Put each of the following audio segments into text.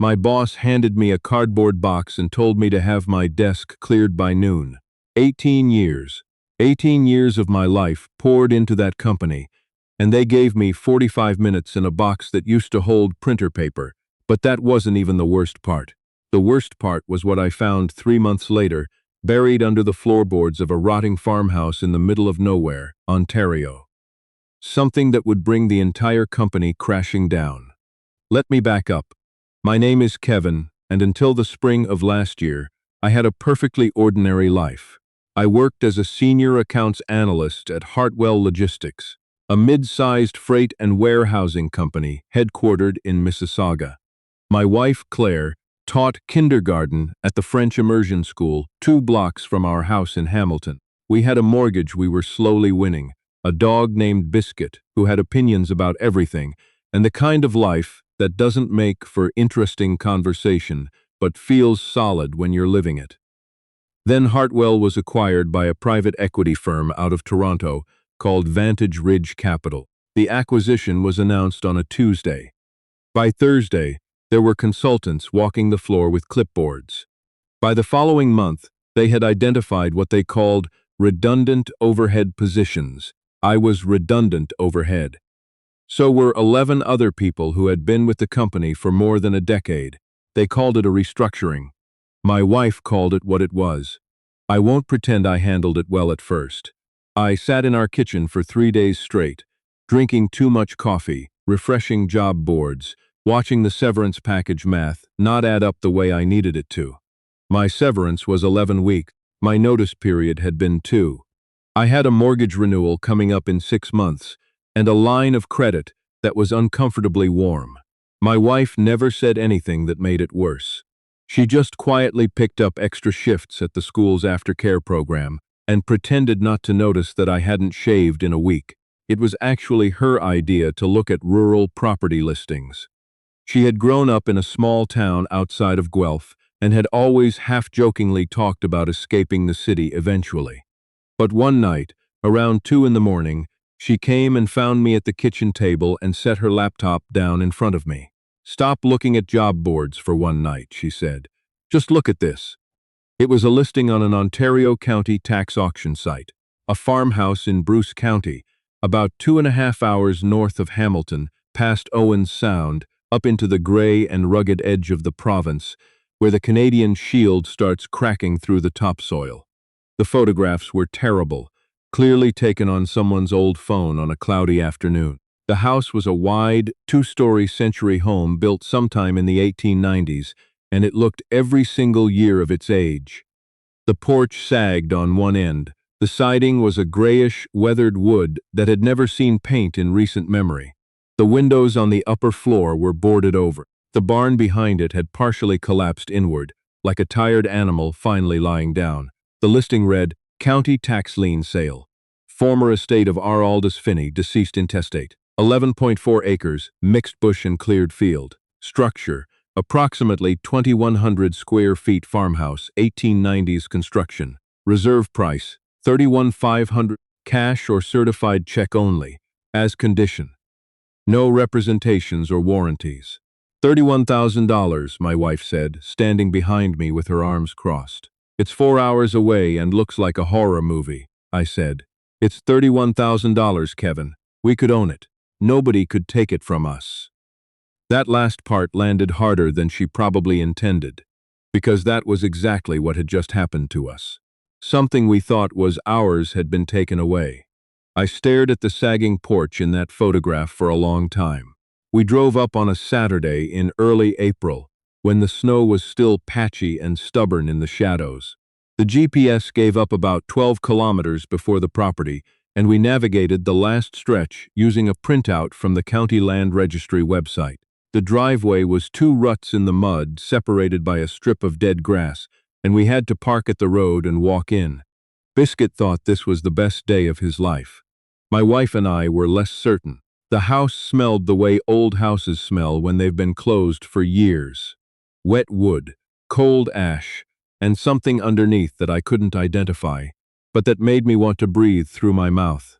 My boss handed me a cardboard box and told me to have my desk cleared by noon. 18 years. 18 years of my life poured into that company, and they gave me 45 minutes in a box that used to hold printer paper. But that wasn't even the worst part. The worst part was what I found 3 months later, buried under the floorboards of a rotting farmhouse in the middle of nowhere, Ontario. Something that would bring the entire company crashing down. Let me back up. My name is Kevin, and until the spring of last year, I had a perfectly ordinary life. I worked as a senior accounts analyst at Hartwell Logistics, a mid-sized freight and warehousing company headquartered in Mississauga. My wife, Claire, taught kindergarten at the French immersion school 2 blocks from our house in Hamilton. We had a mortgage we were slowly winning, a dog named Biscuit who had opinions about everything, and the kind of life that doesn't make for interesting conversation but feels solid when you're living it. Then Hartwell was acquired by a private equity firm out of Toronto called Vantage Ridge Capital. The acquisition was announced on a Tuesday. By Thursday, there were consultants walking the floor with clipboards. By the following month, they had identified what they called redundant overhead positions. I was redundant overhead. So were 11 other people who had been with the company for more than a decade. They called it a restructuring. My wife called it what it was. I won't pretend I handled it well at first. I sat in our kitchen for 3 days straight, drinking too much coffee, refreshing job boards, watching the severance package math not add up the way I needed it to. My severance was 11 weeks. My notice period had been 2. I had a mortgage renewal coming up in 6 months, and a line of credit that was uncomfortably warm. My wife never said anything that made it worse. She just quietly picked up extra shifts at the school's aftercare program and pretended not to notice that I hadn't shaved in a week. It was actually her idea to look at rural property listings. She had grown up in a small town outside of Guelph and had always half-jokingly talked about escaping the city eventually. But one night, around 2 in the morning, she came and found me at the kitchen table and set her laptop down in front of me. "Stop looking at job boards for one night," she said. "Just look at this." It was a listing on an Ontario County tax auction site, a farmhouse in Bruce County, about 2.5 hours north of Hamilton, past Owens Sound, up into the gray and rugged edge of the province, where the Canadian Shield starts cracking through the topsoil. The photographs were terrible, clearly taken on someone's old phone on a cloudy afternoon. The house was a wide, 2-story century home built sometime in the 1890s, and it looked every single year of its age. The porch sagged on one end. The siding was a grayish, weathered wood that had never seen paint in recent memory. The windows on the upper floor were boarded over. The barn behind it had partially collapsed inward, like a tired animal finally lying down. The listing read, "County Tax Lien Sale. Former estate of R. Aldous Finney, deceased intestate. 11.4 acres, mixed bush and cleared field. Structure, approximately 2,100 square feet farmhouse, 1890s construction. Reserve price, $31,500, cash or certified check only, as condition. No representations or warranties." $31,000, my wife said, standing behind me with her arms crossed. "It's 4 hours away and looks like a horror movie," I said. "It's $31,000, Kevin. We could own it. Nobody could take it from us." That last part landed harder than she probably intended, because that was exactly what had just happened to us. Something we thought was ours had been taken away. I stared at the sagging porch in that photograph for a long time. We drove up on a Saturday in early April, when the snow was still patchy and stubborn in the shadows. The GPS gave up about 12 kilometers before the property, and we navigated the last stretch using a printout from the County Land Registry website. The driveway was 2 ruts in the mud separated by a strip of dead grass, and we had to park at the road and walk in. Biscuit thought this was the best day of his life. My wife and I were less certain. The house smelled the way old houses smell when they've been closed for years. Wet wood, cold ash, and something underneath that I couldn't identify, but that made me want to breathe through my mouth.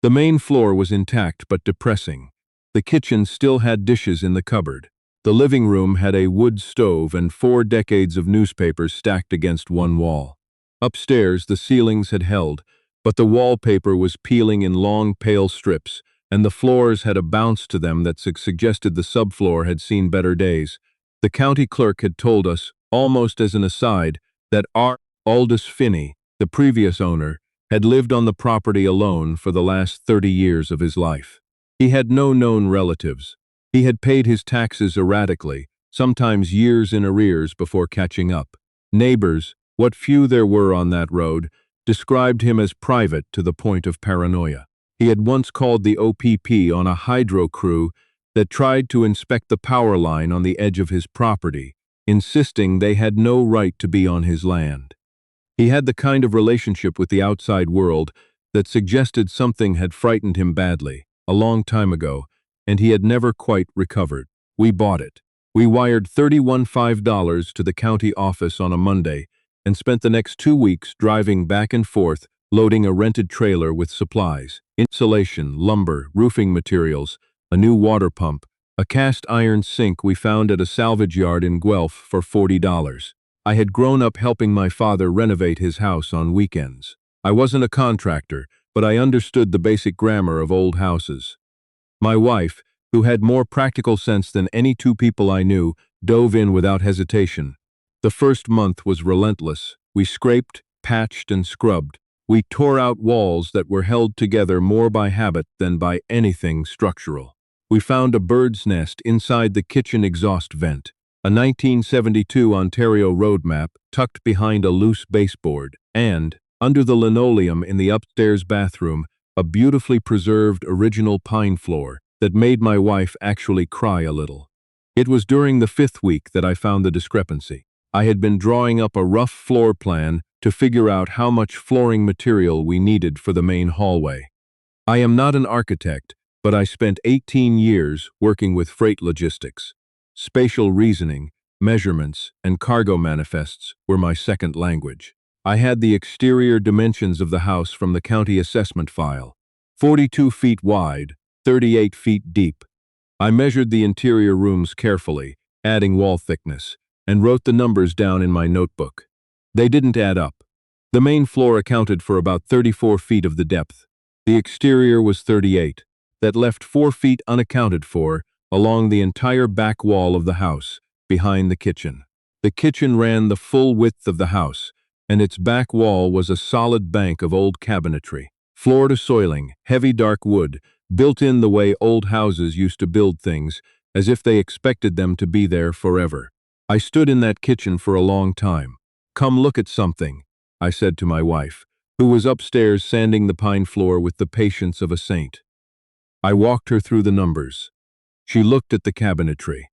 The main floor was intact but depressing. The kitchen still had dishes in the cupboard. The living room had a wood stove and 4 decades of newspapers stacked against one wall. Upstairs, the ceilings had held, but the wallpaper was peeling in long, pale strips, and the floors had a bounce to them that suggested the subfloor had seen better days. The county clerk had told us, almost as an aside, that R. Aldous Finney, the previous owner, had lived on the property alone for the last 30 years of his life. He had no known relatives. He had paid his taxes erratically, sometimes years in arrears before catching up. Neighbors, what few there were on that road, described him as private to the point of paranoia. He had once called the OPP on a hydro crew that tried to inspect the power line on the edge of his property, insisting they had no right to be on his land. He had the kind of relationship with the outside world that suggested something had frightened him badly, a long time ago, and he had never quite recovered. We bought it. We wired $31.5 to the county office on a Monday and spent the next 2 weeks driving back and forth, loading a rented trailer with supplies, insulation, lumber, roofing materials, a new water pump, a cast iron sink we found at a salvage yard in Guelph for $40. I had grown up helping my father renovate his house on weekends. I wasn't a contractor, but I understood the basic grammar of old houses. My wife, who had more practical sense than any 2 people I knew, dove in without hesitation. The first month was relentless. We scraped, patched, and scrubbed. We tore out walls that were held together more by habit than by anything structural. We found a bird's nest inside the kitchen exhaust vent, a 1972 Ontario road map tucked behind a loose baseboard, and, under the linoleum in the upstairs bathroom, a beautifully preserved original pine floor that made my wife actually cry a little. It was during the 5th week that I found the discrepancy. I had been drawing up a rough floor plan to figure out how much flooring material we needed for the main hallway. I am not an architect, but I spent 18 years working with freight logistics. Spatial reasoning, measurements, and cargo manifests were my second language. I had the exterior dimensions of the house from the county assessment file: 42 feet wide, 38 feet deep. I measured the interior rooms carefully, adding wall thickness, and wrote the numbers down in my notebook. They didn't add up. The main floor accounted for about 34 feet of the depth. The exterior was 38. That left 4 feet unaccounted for along the entire back wall of the house, behind the kitchen. The kitchen ran the full width of the house, and its back wall was a solid bank of old cabinetry. Floor to soiling, heavy dark wood, built in the way old houses used to build things, as if they expected them to be there forever. I stood in that kitchen for a long time. "Come look at something," I said to my wife, who was upstairs sanding the pine floor with the patience of a saint. I walked her through the numbers. She looked at the cabinetry.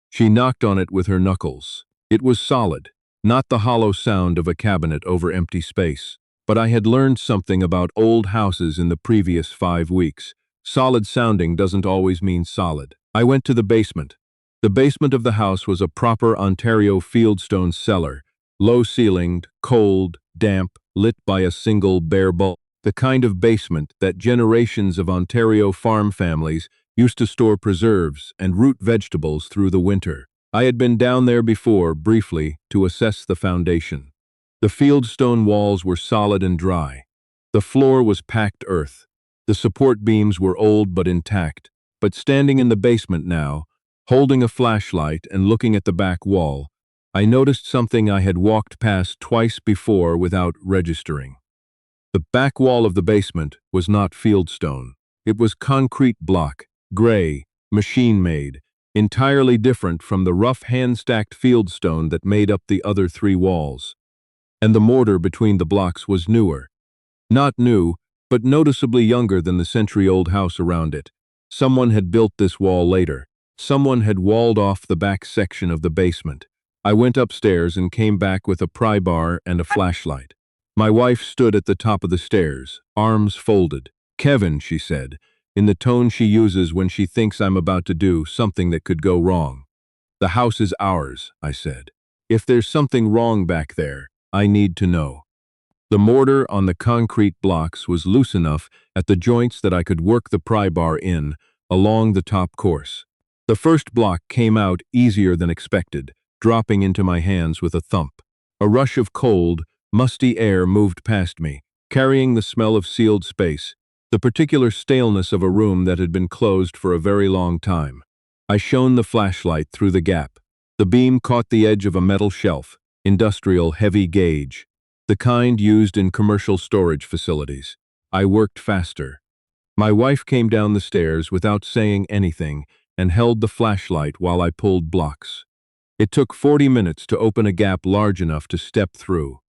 She knocked on it with her knuckles. It was solid, not the hollow sound of a cabinet over empty space. But I had learned something about old houses in the previous 5 weeks. Solid sounding doesn't always mean solid. I went to the basement. The basement of the house was a proper Ontario fieldstone cellar, low-ceilinged, cold, damp, lit by a single bare bulb. The kind of basement that generations of Ontario farm families used to store preserves and root vegetables through the winter. I had been down there before, briefly, to assess the foundation. The fieldstone walls were solid and dry. The floor was packed earth. The support beams were old but intact. But standing in the basement now, holding a flashlight and looking at the back wall, I noticed something I had walked past twice before without registering. The back wall of the basement was not fieldstone. It was concrete block, gray, machine-made, entirely different from the rough hand-stacked fieldstone that made up the other 3 walls. And the mortar between the blocks was newer. Not new, but noticeably younger than the century-old house around it. Someone had built this wall later. Someone had walled off the back section of the basement. I went upstairs and came back with a pry bar and a flashlight. My wife stood at the top of the stairs, arms folded. "Kevin," she said, in the tone she uses when she thinks I'm about to do something that could go wrong. "The house is ours," I said. "If there's something wrong back there, I need to know." The mortar on the concrete blocks was loose enough at the joints that I could work the pry bar in along the top course. The first block came out easier than expected, dropping into my hands with a thump. A rush of cold, musty air moved past me, carrying the smell of sealed space, the particular staleness of a room that had been closed for a very long time. I shone the flashlight through the gap. The beam caught the edge of a metal shelf, industrial heavy gauge, the kind used in commercial storage facilities. I worked faster. My wife came down the stairs without saying anything and held the flashlight while I pulled blocks. It took 40 minutes to open a gap large enough to step through.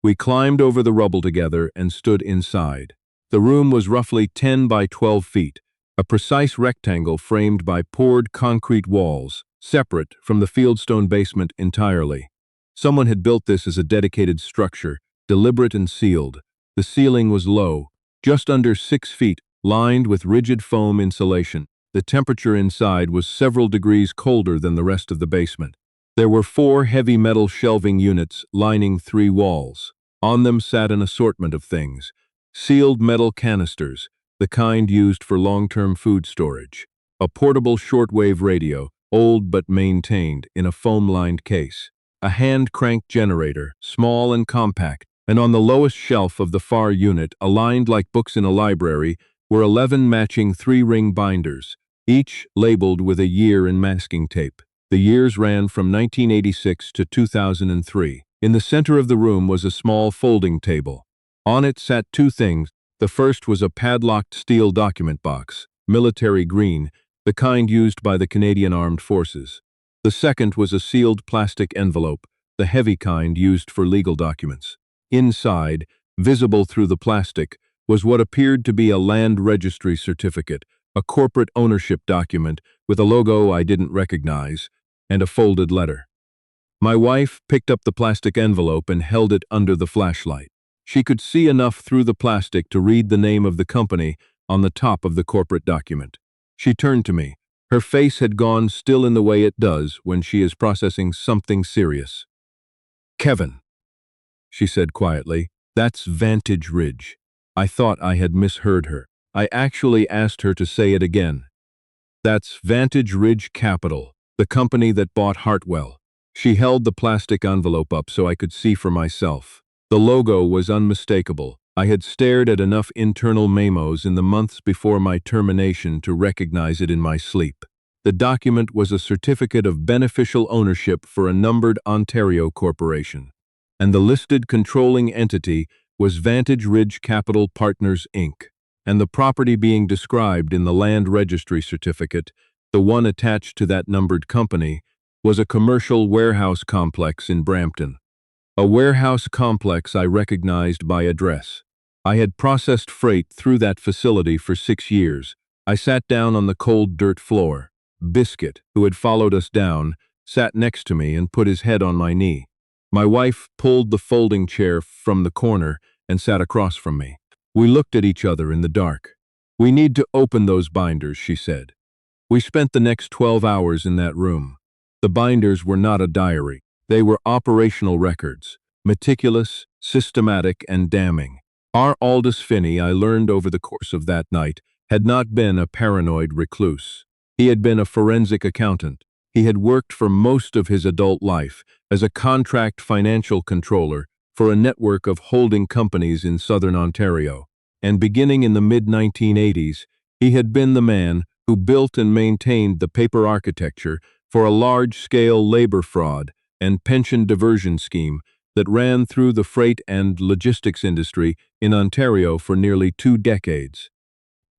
We climbed over the rubble together and stood inside. The room was roughly 10 by 12 feet, a precise rectangle framed by poured concrete walls, separate from the fieldstone basement entirely. Someone had built this as a dedicated structure, deliberate and sealed. The ceiling was low, just under 6 feet, lined with rigid foam insulation. The temperature inside was several degrees colder than the rest of the basement. There were 4 heavy metal shelving units lining 3 walls. On them sat an assortment of things. Sealed metal canisters, the kind used for long-term food storage. A portable shortwave radio, old but maintained, in a foam-lined case. A hand-cranked generator, small and compact, and on the lowest shelf of the far unit, aligned like books in a library, were 11 matching 3-ring binders, each labeled with a year in masking tape. The years ran from 1986 to 2003. In the center of the room was a small folding table. On it sat 2 things. The first was a padlocked steel document box, military green, the kind used by the Canadian Armed Forces. The second was a sealed plastic envelope, the heavy kind used for legal documents. Inside, visible through the plastic, was what appeared to be a land registry certificate, a corporate ownership document with a logo I didn't recognize, and a folded letter. My wife picked up the plastic envelope and held it under the flashlight. She could see enough through the plastic to read the name of the company on the top of the corporate document. She turned to me. Her face had gone still in the way it does when she is processing something serious. "Kevin," she said quietly, "that's Vantage Ridge." I thought I had misheard her. I actually asked her to say it again. "That's Vantage Ridge Capital, the company that bought Hartwell." She held the plastic envelope up so I could see for myself. The logo was unmistakable. I had stared at enough internal memos in the months before my termination to recognize it in my sleep. The document was a certificate of beneficial ownership for a numbered Ontario corporation, and the listed controlling entity was Vantage Ridge Capital Partners, Inc., and the property being described in the land registry certificate, the one attached to that numbered company, was a commercial warehouse complex in Brampton. A warehouse complex I recognized by address. I had processed freight through that facility for 6 years. I sat down on the cold dirt floor. Biscuit, who had followed us down, sat next to me and put his head on my knee. My wife pulled the folding chair from the corner and sat across from me. We looked at each other in the dark. "We need to open those binders," she said. We spent the next 12 hours in that room. The binders were not a diary. They were operational records, meticulous, systematic, and damning. Our Aldous Finney, I learned over the course of that night, had not been a paranoid recluse. He had been a forensic accountant. He had worked for most of his adult life as a contract financial controller for a network of holding companies in southern Ontario. And beginning in the mid-1980s, he had been the man who built and maintained the paper architecture for a large-scale labor fraud and pension diversion scheme that ran through the freight and logistics industry in Ontario for nearly 2 decades.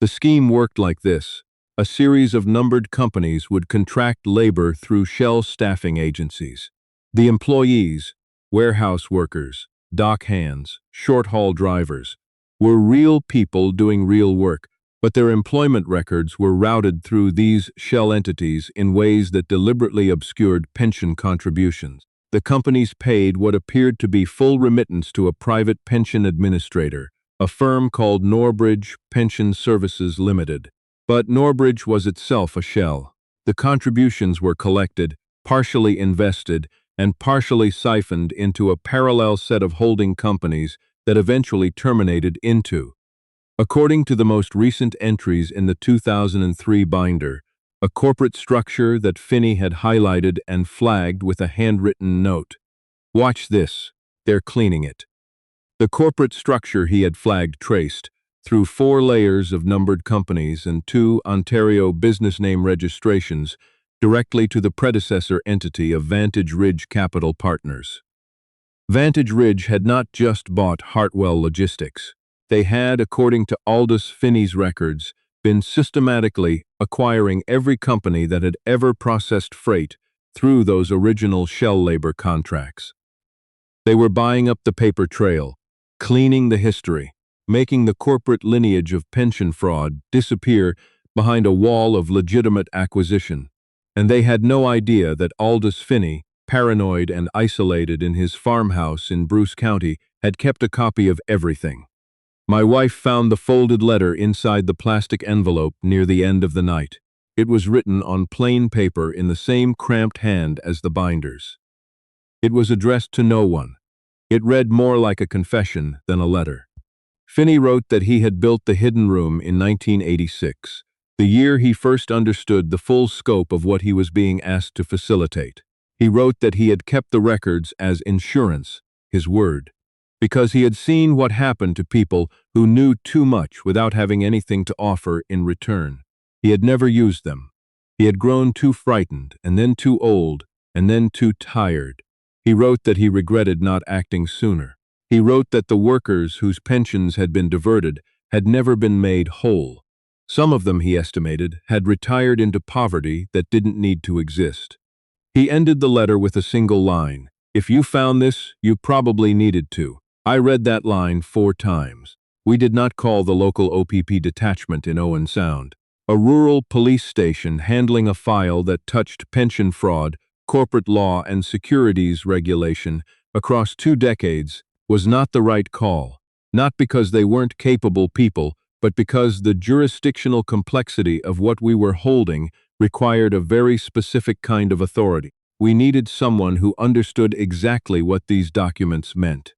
The scheme worked like this. A series of numbered companies would contract labor through shell staffing agencies. The employees, warehouse workers, dock hands, short-haul drivers, were real people doing real work, but their employment records were routed through these shell entities in ways that deliberately obscured pension contributions. The companies paid what appeared to be full remittance to a private pension administrator, a firm called Norbridge Pension Services Limited. But Norbridge was itself a shell. The contributions were collected, partially invested, and partially siphoned into a parallel set of holding companies that eventually terminated into. According to the most recent entries in the 2003 binder, a corporate structure that Finney had highlighted and flagged with a handwritten note. "Watch this. They're cleaning it." The corporate structure he had flagged traced, through 4 layers of numbered companies and 2 Ontario business name registrations, directly to the predecessor entity of Vantage Ridge Capital Partners. Vantage Ridge had not just bought Hartwell Logistics. They had, according to Aldous Finney's records, been systematically acquiring every company that had ever processed freight through those original shell labor contracts. They were buying up the paper trail, cleaning the history, making the corporate lineage of pension fraud disappear behind a wall of legitimate acquisition. And they had no idea that Aldous Finney, paranoid and isolated in his farmhouse in Bruce County, had kept a copy of everything. My wife found the folded letter inside the plastic envelope near the end of the night. It was written on plain paper in the same cramped hand as the binders. It was addressed to no one. It read more like a confession than a letter. Finney wrote that he had built the hidden room in 1986, the year he first understood the full scope of what he was being asked to facilitate. He wrote that he had kept the records as insurance, his word, because he had seen what happened to people who knew too much without having anything to offer in return. He had never used them. He had grown too frightened, and then too old, and then too tired. He wrote that he regretted not acting sooner. He wrote that the workers whose pensions had been diverted had never been made whole. Some of them, he estimated, had retired into poverty that didn't need to exist. He ended the letter with a single line: "If you found this, you probably needed to." I read that line 4 times. We did not call the local OPP detachment in Owen Sound. A rural police station handling a file that touched pension fraud, corporate law, and securities regulation across 2 decades was not the right call, not because they weren't capable people, but because the jurisdictional complexity of what we were holding required a very specific kind of authority. We needed someone who understood exactly what these documents meant.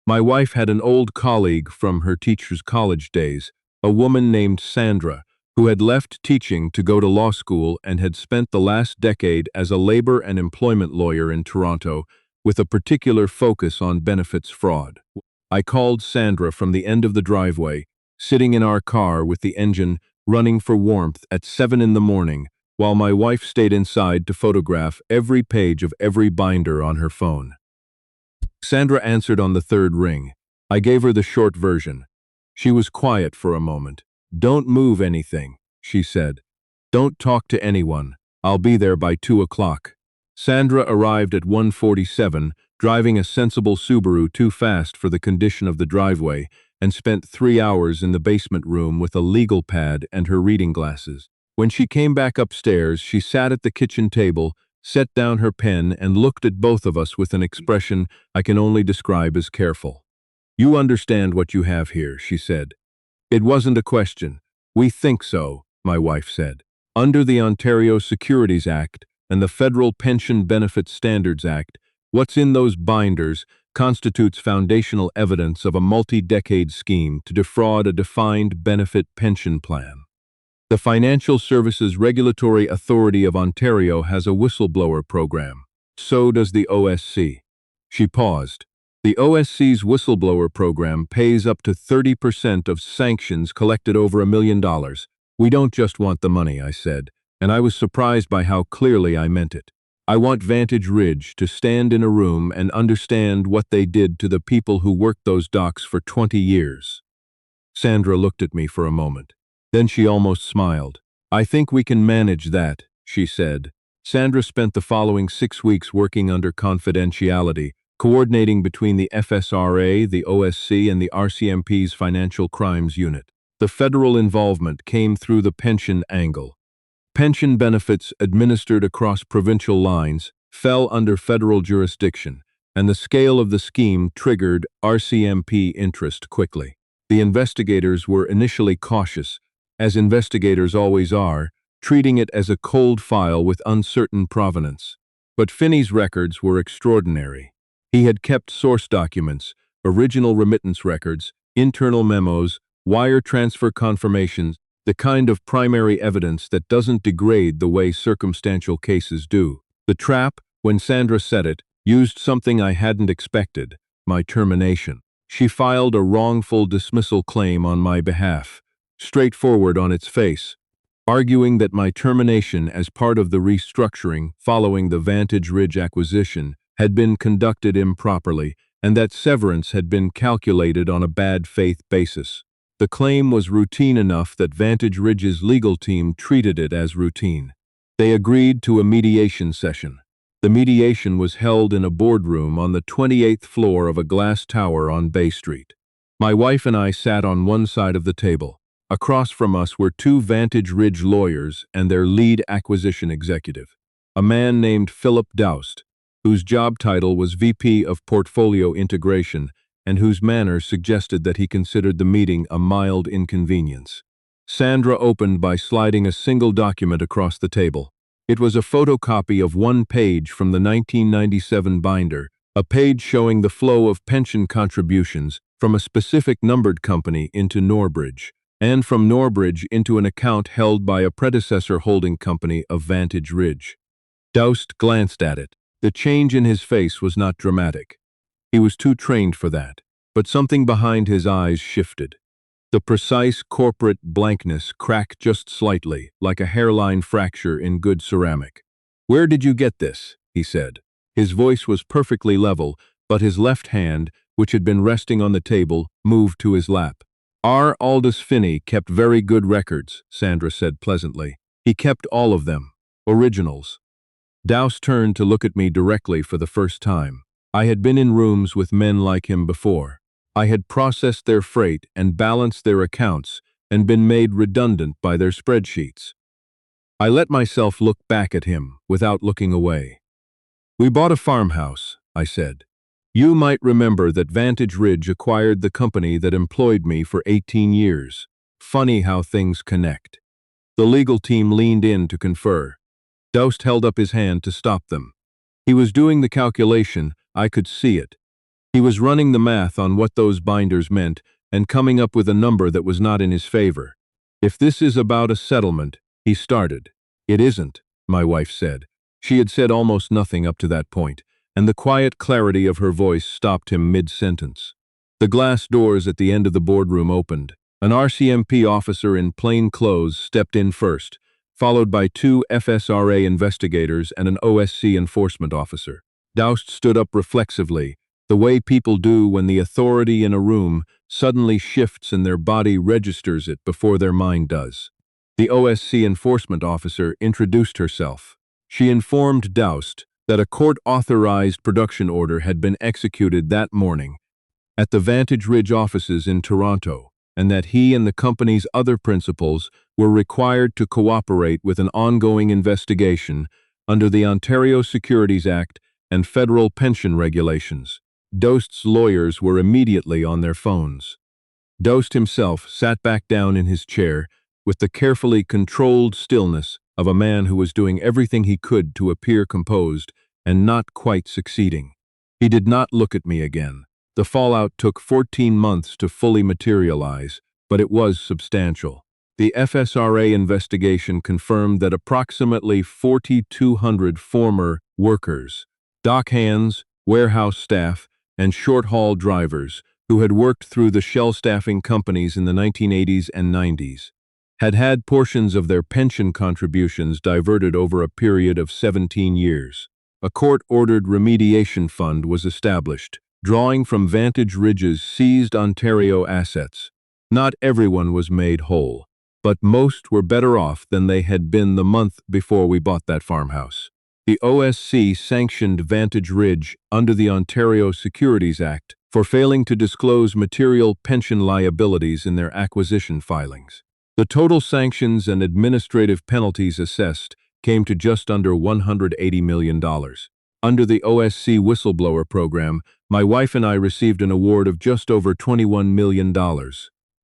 My wife had an old colleague from her teacher's college days, a woman named Sandra, who had left teaching to go to law school and had spent the last decade as a labor and employment lawyer in Toronto, with a particular focus on benefits fraud. I called Sandra from the end of the driveway, sitting in our car with the engine running for warmth at 7 in the morning, while my wife stayed inside to photograph every page of every binder on her phone. Sandra answered on the 3rd ring. I gave her the short version. She was quiet for a moment. "Don't move anything," she said. "Don't talk to anyone. I'll be there by 2 o'clock." Sandra arrived at 1:47, driving a sensible Subaru too fast for the condition of the driveway, and spent 3 hours in the basement room with a legal pad and her reading glasses. When she came back upstairs, she sat at the kitchen table, set down her pen, and looked at both of us with an expression I can only describe as careful. "You understand what you have here," she said. It wasn't a question. "We think so," my wife said. "Under the Ontario Securities Act and the Federal Pension Benefit Standards Act, what's in those binders constitutes foundational evidence of a multi-decade scheme to defraud a defined benefit pension plan. The Financial Services Regulatory Authority of Ontario has a whistleblower program. So does the OSC." She paused. The OSC's whistleblower program pays up to 30% of sanctions collected over $1 million. "We don't just want the money," I said, and I was surprised by how clearly I meant it. "I want Vantage Ridge to stand in a room and understand what they did to the people who worked those docks for 20 years. Sandra looked at me for a moment. Then she almost smiled. "I think we can manage that," she said. Sandra spent the following 6 weeks working under confidentiality, coordinating between the FSRA, the OSC, and the RCMP's Financial Crimes Unit. The federal involvement came through the pension angle. Pension benefits administered across provincial lines fell under federal jurisdiction, and the scale of the scheme triggered RCMP interest quickly. The investigators were initially cautious, as investigators always are, treating it as a cold file with uncertain provenance. But Finney's records were extraordinary. He had kept source documents, original remittance records, internal memos, wire transfer confirmations. the kind of primary evidence that doesn't degrade the way circumstantial cases do. The trap, when Sandra said it, used something I hadn't expected, my termination. She filed a wrongful dismissal claim on my behalf, straightforward on its face, arguing that my termination as part of the restructuring following the Vantage Ridge acquisition had been conducted improperly and that severance had been calculated on a bad faith basis. The claim was routine enough that Vantage Ridge's legal team treated it as routine. They agreed to a mediation session. The mediation was held in a boardroom on the 28th floor of a glass tower on Bay Street. My wife and I sat on one side of the table. Across from us were two Vantage Ridge lawyers and their lead acquisition executive, a man named Philip Doust, whose job title was VP of Portfolio Integration and whose manner suggested that he considered the meeting a mild inconvenience. Sandra opened by sliding a single document across the table. It was a photocopy of one page from the 1997 binder, a page showing the flow of pension contributions from a specific numbered company into Norbridge, and from Norbridge into an account held by a predecessor holding company of Vantage Ridge. Doust glanced at it. The change in his face was not dramatic. He was too trained for that, but something behind his eyes shifted. The precise corporate blankness cracked just slightly, like a hairline fracture in good ceramic. "Where did you get this?" he said. His voice was perfectly level, but his left hand, which had been resting on the table, moved to his lap. "R. Aldous Finney kept very good records," Sandra said pleasantly. "He kept all of them. Originals." Douse turned to look at me directly for the first time. I had been in rooms with men like him before. I had processed their freight and balanced their accounts and been made redundant by their spreadsheets. I let myself look back at him without looking away. "We bought a farmhouse," I said. "You might remember that Vantage Ridge acquired the company that employed me for 18 years. Funny how things connect." The legal team leaned in to confer. Doust held up his hand to stop them. He was doing the calculation. I could see it. He was running the math on what those binders meant and coming up with a number that was not in his favor. "If this is about a settlement," he started. "It isn't," my wife said. She had said almost nothing up to that point, and the quiet clarity of her voice stopped him mid-sentence. The glass doors at the end of the boardroom opened. An RCMP officer in plain clothes stepped in first, followed by two FSRA investigators and an OSC enforcement officer. Doust stood up reflexively, the way people do when the authority in a room suddenly shifts and their body registers it before their mind does. The OSC enforcement officer introduced herself. She informed Doust that a court-authorized production order had been executed that morning at the Vantage Ridge offices in Toronto, and that he and the company's other principals were required to cooperate with an ongoing investigation under the Ontario Securities Act and federal pension regulations. Doust's lawyers were immediately on their phones. Doust himself sat back down in his chair with the carefully controlled stillness of a man who was doing everything he could to appear composed and not quite succeeding. He did not look at me again. The fallout took 14 months to fully materialize, but it was substantial. The FSRA investigation confirmed that approximately 4,200 former workers, dock hands, warehouse staff, and short-haul drivers who had worked through the shell staffing companies in the 1980s and 90s, had had portions of their pension contributions diverted over a period of 17 years. A court-ordered remediation fund was established, drawing from Vantage Ridge's seized Ontario assets. Not everyone was made whole, but most were better off than they had been the month before we bought that farmhouse. The OSC sanctioned Vantage Ridge under the Ontario Securities Act for failing to disclose material pension liabilities in their acquisition filings. The total sanctions and administrative penalties assessed came to just under $180 million. Under the OSC whistleblower program, my wife and I received an award of just over $21 million.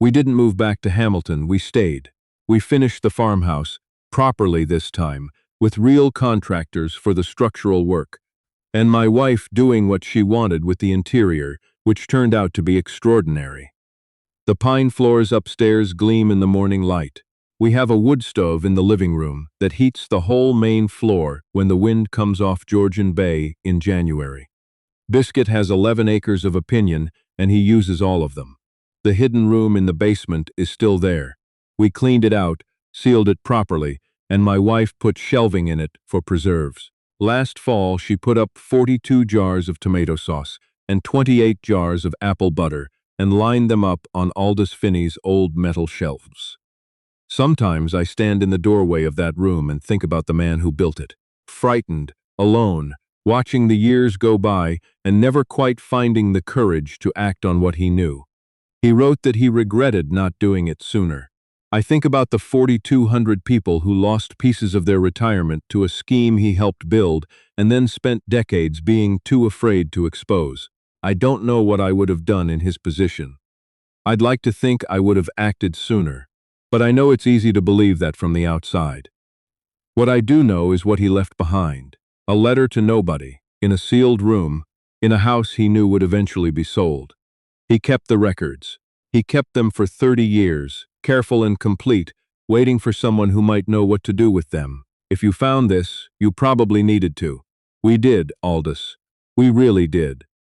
We didn't move back to Hamilton, we stayed. We finished the farmhouse, properly this time, with real contractors for the structural work, and my wife doing what she wanted with the interior, which turned out to be extraordinary. The pine floors upstairs gleam in the morning light. We have a wood stove in the living room that heats the whole main floor when the wind comes off Georgian Bay in January. Biscuit has 11 acres of opinion, and he uses all of them. The hidden room in the basement is still there. We cleaned it out, sealed it properly, and my wife put shelving in it for preserves. Last fall, she put up 42 jars of tomato sauce and 28 jars of apple butter and lined them up on Aldous Finney's old metal shelves. Sometimes I stand in the doorway of that room and think about the man who built it, frightened, alone, watching the years go by and never quite finding the courage to act on what he knew. He wrote that he regretted not doing it sooner. I think about the 4,200 people who lost pieces of their retirement to a scheme he helped build and then spent decades being too afraid to expose. I don't know what I would have done in his position. I'd like to think I would have acted sooner, but I know it's easy to believe that from the outside. What I do know is what he left behind. A letter to nobody, in a sealed room, in a house he knew would eventually be sold. He kept the records. He kept them for 30 years, careful and complete, waiting for someone who might know what to do with them. If you found this, you probably needed to. We did, Aldous. We really did.